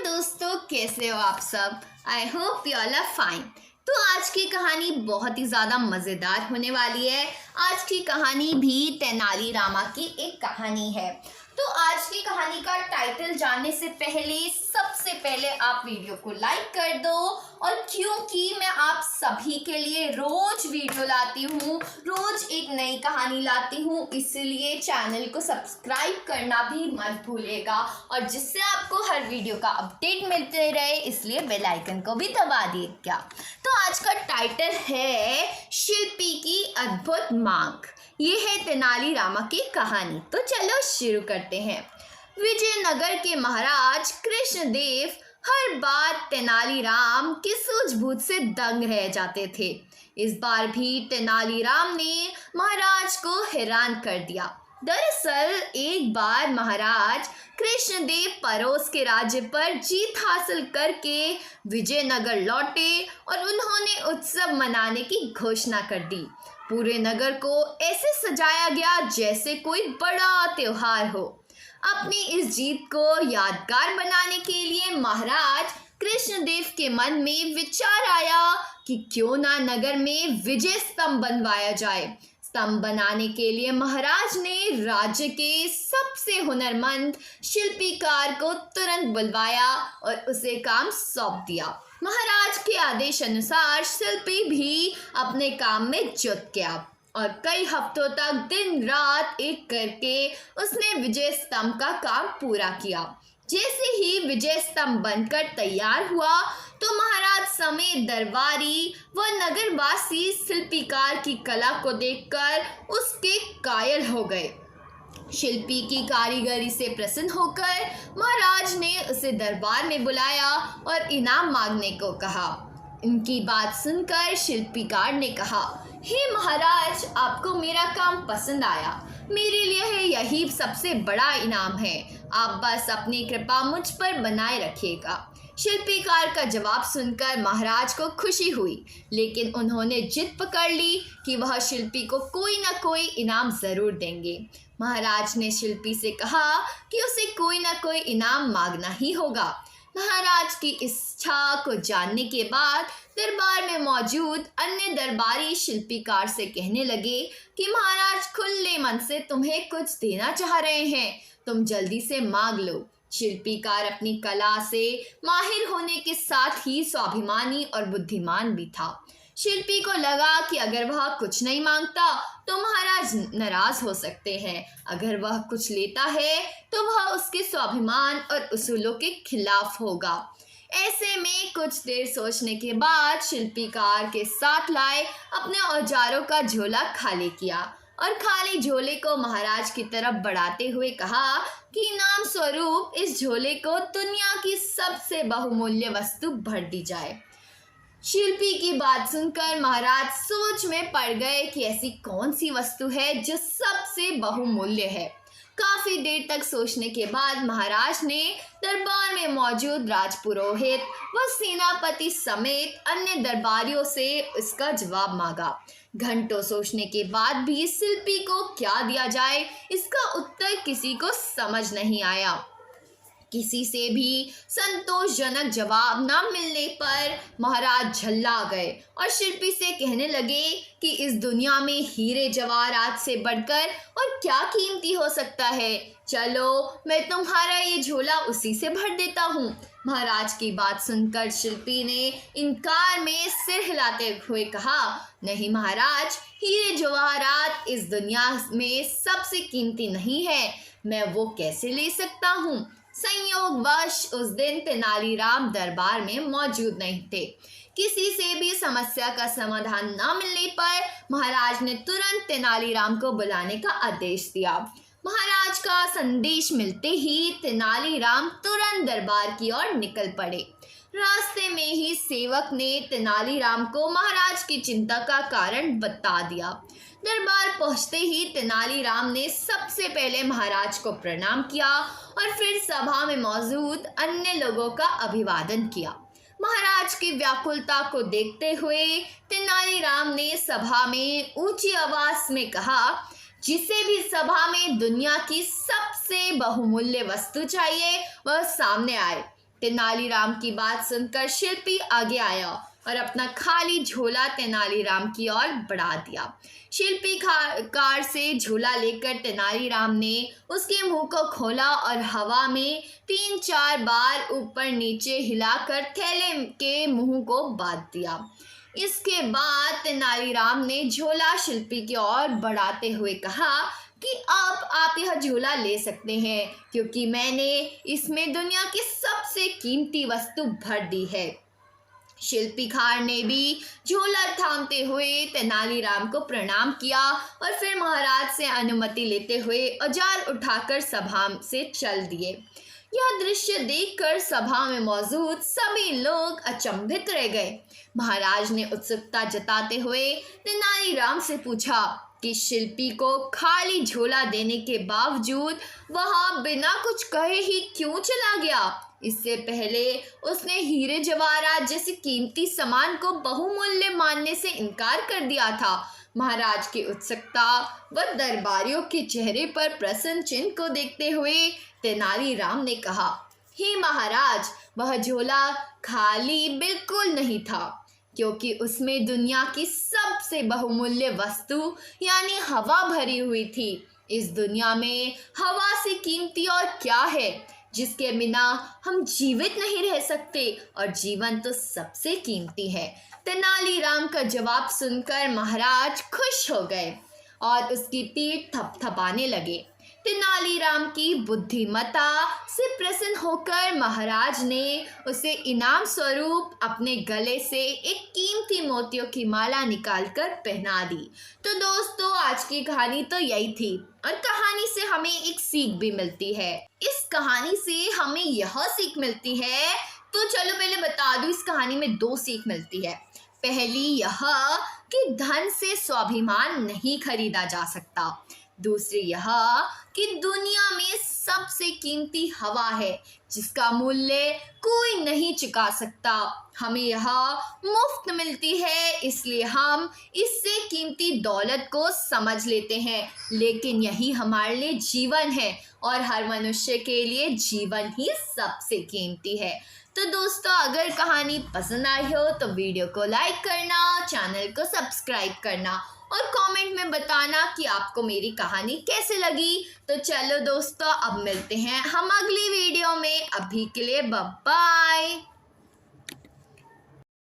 दोस्तों, कैसे हो आप सब। I hope you all are fine. तो आज की कहानी बहुत ही ज़्यादा मज़ेदार होने वाली है। आज की कहानी भी तेनाली रामा की एक कहानी है। तो आज की कहानी का टाइटल जानने से पहले सबसे पहले आप वीडियो को लाइक कर दो। और क्योंकि मैं आप सभी के लिए रोज वीडियो लाती हूँ, रोज एक नई कहानी लाती हूँ, इसलिए चैनल को सब्सक्राइब करना भी मत भूलिएगा। और जिससे आपको हर वीडियो का अपडेट मिलते रहे, इसलिए बेल आइकन को भी दबा दिएगा। तो आज का टाइटल है शिल्पी की अद्भुत मांग। ये है तेनाली रामा की कहानी। तो चलो शुरू करते हैं। विजयनगर के महाराज कृष्णदेव हर बार तेनालीराम की सूझबूझ से दंग रह जाते थे। इस बार भी तेनालीराम ने महाराज को हैरान कर दिया। दरअसल एक बार महाराज कृष्णदेव पड़ोस के राज्य पर जीत हासिल करके विजयनगर लौटे और उन्होंने उत्सव मनाने की घोषणा कर दी। पूरे नगर को ऐसे सजाया गया जैसे कोई बड़ा त्योहार हो। अपनी इस जीत को यादगार बनाने के लिए महाराज कृष्णदेव के मन में विचार आया कि क्यों ना नगर में विजय स्तंभ बनवाया जाए। स्तंभ बनाने के लिए महाराज ने राज्य के सबसे हुनरमंद शिल्पीकार को तुरंत बुलवाया और उसे काम सौंप दिया। महाराज के आदेश अनुसार शिल्पी भी अपने काम में जुट गया और कई हफ्तों तक दिन रात एक करके उसने विजय स्तंभ का काम पूरा किया। जैसे ही विजय स्तंभ बनकर तैयार हुआ तो महाराज समेत दरबारी व नगरवासी शिल्पीकार की कला को देखकर उसके कायल हो गए। शिल्पी की कारीगरी से प्रसन्न होकर महाराज ने उसे दरबार में बुलाया और इनाम मांगने को कहा। इनकी बात सुनकर शिल्पीकार ने कहा, हे महाराज, आपको मेरा काम पसंद आया। मेरे लिए यही सबसे बड़ा इनाम है। आप बस अपनी कृपा मुझ पर बनाए रखिएगा। शिल्पीकार का जवाब सुनकर महाराज को खुशी हुई, लेकिन उन्होंने जिद पकड़ ली कि वह शिल्पी को कोई न कोई इनाम ज़रूर देंगे। महाराज ने शिल्पी से कहा कि उसे कोई न कोई इनाम मांगना ही होगा। महाराज की इच्छा को जानने के बाद दरबार में मौजूद अन्य दरबारी शिल्पीकार से कहने लगे कि महाराज खुले मन से तुम्हें कुछ देना चाह रहे हैं, तुम जल्दी से मांग लो। शिल्पीकार अपनी कला से माहिर होने के साथ ही स्वाभिमानी और बुद्धिमान भी था। शिल्पी को लगा कि अगर वह कुछ नहीं मांगता तो महाराज नाराज हो सकते हैं। अगर वह कुछ लेता है तो वह उसके स्वाभिमान और उसूलों के खिलाफ होगा। ऐसे में कुछ देर सोचने के बाद शिल्पीकार के साथ लाए अपने औजारों का झोला खाली किया और खाली झोले को महाराज की तरफ बढ़ाते हुए कहा कि इनाम स्वरूप इस झोले को दुनिया की सबसे बहुमूल्य वस्तु भर दी जाए। शिल्पी की बात सुनकर महाराज सोच में पड़ गए कि ऐसी कौन सी वस्तु है जो सबसे बहुमूल्य है। काफी देर तक सोचने के बाद महाराज ने दरबार में मौजूद राजपुरोहित व सेनापति समेत अन्य दरबारियों से इसका जवाब मांगा। घंटों सोचने के बाद भी शिल्पी को क्या दिया जाए, इसका उत्तर किसी को समझ नहीं आया। किसी से भी संतोषजनक जवाब न मिलने पर महाराज झल्ला गए और शिल्पी से कहने लगे कि इस दुनिया में हीरे जवाहरात से बढ़कर और क्या कीमती हो सकता है। चलो, मैं तुम्हारा ये झोला उसी से भर देता हूँ। महाराज की बात सुनकर शिल्पी ने इनकार में सिर हिलाते हुए कहा, नहीं महाराज, हीरे जवाहरात इस दुनिया में सबसे कीमती नहीं है। मैं वो कैसे ले सकता हूँ। संयोगवश उस दिन तेनालीराम दरबार में मौजूद नहीं थे। किसी से भी समस्या का समाधान न मिलने पर महाराज ने तुरंत तेनालीराम को बुलाने का आदेश दिया। महाराज का संदेश मिलते ही तेनालीराम तुरंत दरबार की ओर निकल पड़े। रास्ते में ही सेवक ने तेनालीराम को महाराज की चिंता का कारण बता दिया। दरबार पहुंचते ही तेनालीराम ने सबसे पहले महाराज को प्रणाम किया और फिर सभा में मौजूद अन्य लोगों का अभिवादन किया। महाराज की व्याकुलता को देखते हुए तेनालीराम ने सभा में ऊंची आवाज में कहा, जिसे भी सभा में दुनिया की सबसे बहुमूल्य वस्तु चाहिए वह सामने आए। तेनालीराम की बात सुनकर शिल्पी आगे आया और अपना खाली झोला तेनालीराम की ओर बढ़ा दिया। शिल्पी कार से झोला लेकर तेनालीराम ने उसके मुंह को खोला और हवा में 3-4 बार ऊपर नीचे हिलाकर थैले के मुंह को बांध दिया। इसके बाद तेनालीराम ने झोला शिल्पी की ओर बढ़ाते हुए कहा कि अब आप यह झोला ले सकते हैं, क्योंकि मैंने इसमें दुनिया की सबसे कीमती वस्तु भर दी है। शिल्पीखार ने भी झोला थामते हुए तेनालीराम को प्रणाम किया और फिर महाराज से अनुमति लेते हुए औजार उठाकर सभा से चल दिए। यह दृश्य देखकर सभा में मौजूद सभी लोग अचंभित रह गए। महाराज ने उत्सुकता जताते हुए तेनालीराम से पूछा कि शिल्पी को खाली झोला देने के बावजूद वह बिना कुछ कहे ही क्यों चला गया। इससे पहले उसने हीरे जवाहरात जैसे कीमती सामान को बहुमूल्य मानने से इनकार कर दिया था। महाराज की उत्सुकता व दरबारियों के चेहरे पर प्रसन्न चिन्ह को देखते हुए तेनालीराम ने कहा, हे महाराज, वह झोला खाली बिल्कुल नहीं था, क्योंकि उसमें दुनिया की सबसे बहुमूल्य वस्तु यानी हवा भरी हुई थी। इस दुनिया में हवा से कीमती और क्या है, जिसके बिना हम जीवित नहीं रह सकते, और जीवन तो सबसे कीमती है। तेनालीराम का जवाब सुनकर महाराज खुश हो गए और उसकी पीठ थपथपाने लगे। तेनालीराम की बुद्धिमत्ता से प्रसन्न होकर महाराज ने उसे इनाम स्वरूप अपने गले से एक कीमती मोतियों की माला निकालकर पहना दी। तो दोस्तों, आज की कहानी तो यही थी, और कहानी से हमें एक सीख भी मिलती है। इस कहानी से हमें यह सीख मिलती है, तो चलो पहले बता दूं, इस कहानी में 2 सीख मिलती है। पहली यह कि धन से स्वाभिमान नहीं खरीदा जा सकता। दूसरी यह कि दुनिया में सबसे कीमती हवा है, जिसका मूल्य कोई नहीं चुका सकता। हमें यह मुफ्त मिलती है, इसलिए हम इससे कीमती दौलत को समझ लेते हैं, लेकिन यही हमारे लिए जीवन है, और हर मनुष्य के लिए जीवन ही सबसे कीमती है। तो दोस्तों, अगर कहानी पसंद आई हो तो वीडियो को लाइक करना, चैनल को सब्सक्राइब करना और कमेंट में बताना कि आपको मेरी कहानी कैसे लगी। तो चलो दोस्तों, अब मिलते हैं हम अगली वीडियो में। अभी के लिए बाय बाय।